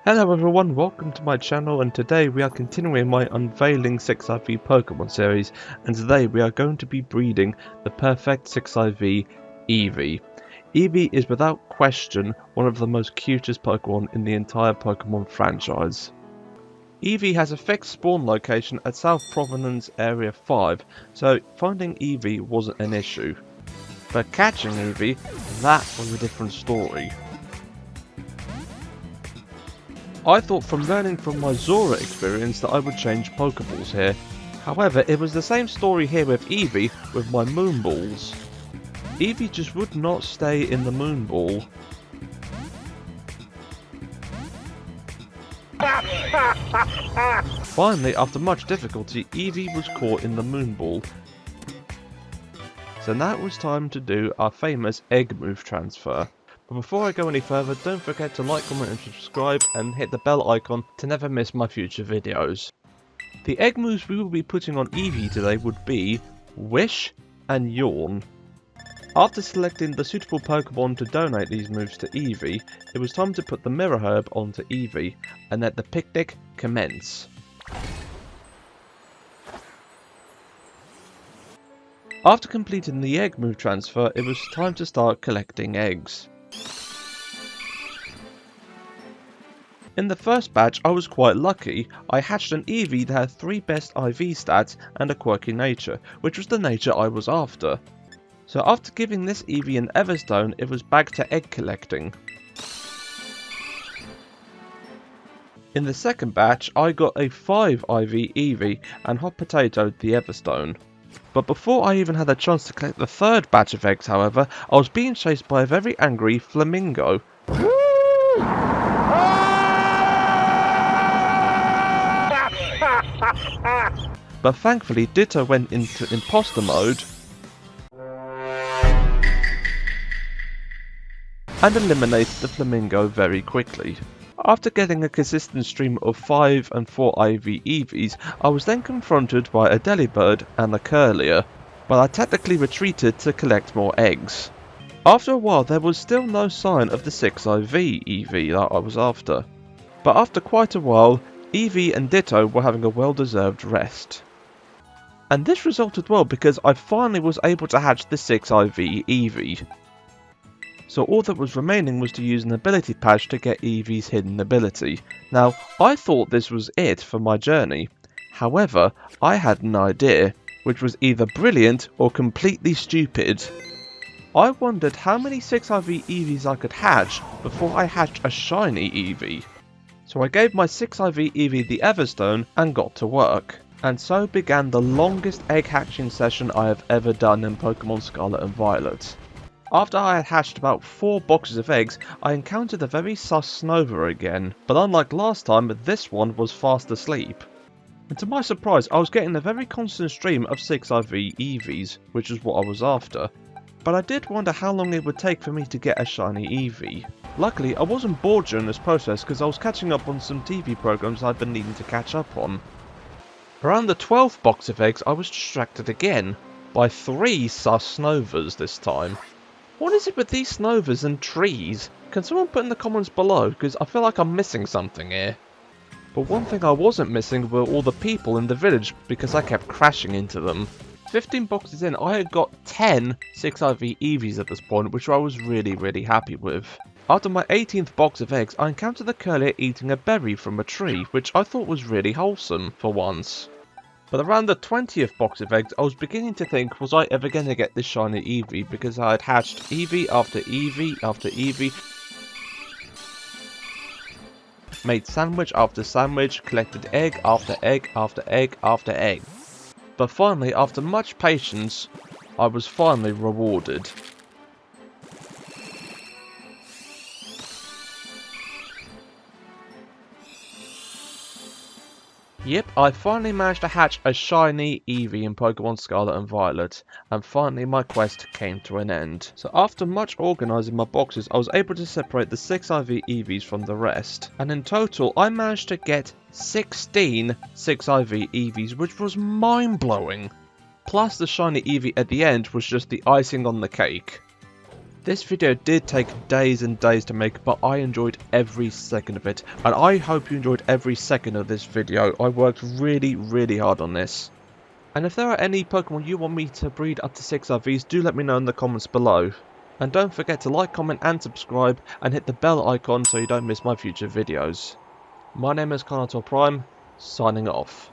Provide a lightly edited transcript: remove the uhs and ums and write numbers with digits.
Hello everyone, welcome to my channel, and today we are continuing my Unveiling 6IV Pokemon series, and today we are going to be breeding the perfect 6IV Eevee. Eevee is without question one of the most cutest Pokemon in the entire Pokemon franchise. Eevee has a fixed spawn location at South Provenance Area 5, so finding Eevee wasn't an issue. But catching Eevee, that was a different story. I thought from learning from my Zora experience that I would change Pokeballs here. However, it was the same story here with Eevee with my Moonballs. Eevee just would not stay in the Moonball. Finally, after much difficulty, Eevee was caught in the Moonball. So now it was time to do our famous egg move transfer. But before I go any further, don't forget to like, comment and subscribe and hit the bell icon to never miss my future videos. The egg moves we will be putting on Eevee today would be Wish and Yawn. After selecting the suitable Pokemon to donate these moves to Eevee, it was time to put the Mirror Herb onto Eevee and let the picnic commence. After completing the egg move transfer, it was time to start collecting eggs. In the first batch, I was quite lucky. I hatched an Eevee that had 3 best IV stats and a quirky nature, which was the nature I was after. So after giving this Eevee an Everstone, it was back to egg collecting. In the second batch, I got a 5 IV Eevee and hot potatoed the Everstone. But before I even had a chance to collect the third batch of eggs, however, I was being chased by a very angry flamingo. But thankfully Ditto went into Imposter mode and eliminated the flamingo very quickly. After getting a consistent stream of 5 and 4 IV Eevees, I was then confronted by a Delibird and a Curlier, but I tactically retreated to collect more eggs. After a while there was still no sign of the 6 IV Eevee that I was after, but after quite a while Eevee and Ditto were having a well-deserved rest. And this resulted well because I finally was able to hatch the 6 IV Eevee. So all that was remaining was to use an ability patch to get Eevee's hidden ability. Now, I thought this was it for my journey. However, I had an idea, which was either brilliant or completely stupid. I wondered how many 6 IV Eevees I could hatch before I hatched a shiny Eevee. So I gave my 6 IV Eevee the Everstone and got to work. And so began the longest egg hatching session I have ever done in Pokemon Scarlet and Violet. After I had hatched about 4 boxes of eggs, I encountered a very sus Snova again, but unlike last time, this one was fast asleep. And to my surprise, I was getting a very constant stream of 6 IV Eevees, which is what I was after. But I did wonder how long it would take for me to get a shiny Eevee. Luckily, I wasn't bored during this process because I was catching up on some TV programs I'd been needing to catch up on. Around the 12th box of eggs, I was distracted again by 3 sus Snovas this time. What is it with these Snovas and trees? Can someone put in the comments below, because I feel like I'm missing something here. But one thing I wasn't missing were all the people in the village because I kept crashing into them. 15 boxes in, I had got 10 6 IV Eevees at this point, which I was really happy with. After my 18th box of eggs, I encountered the Curlier eating a berry from a tree, which I thought was really wholesome for once. But around the 20th box of eggs, I was beginning to think, was I ever going to get this shiny Eevee, because I had hatched Eevee after Eevee after Eevee, made sandwich after sandwich, collected egg after egg after egg after egg. But finally, after much patience, I was finally rewarded. Yep, I finally managed to hatch a shiny Eevee in Pokemon Scarlet and Violet, and finally my quest came to an end. So after much organising my boxes, I was able to separate the 6 IV Eevees from the rest, and in total I managed to get 16 6 IV Eevees, which was mind-blowing. Plus the shiny Eevee at the end was just the icing on the cake. This video did take days and days to make, but I enjoyed every second of it, and I hope you enjoyed every second of this video. I worked really hard on this. And if there are any Pokemon you want me to breed up to 6 IVs, do let me know in the comments below. And don't forget to like, comment and subscribe, and hit the bell icon so you don't miss my future videos. My name is Carnator Prime, signing off.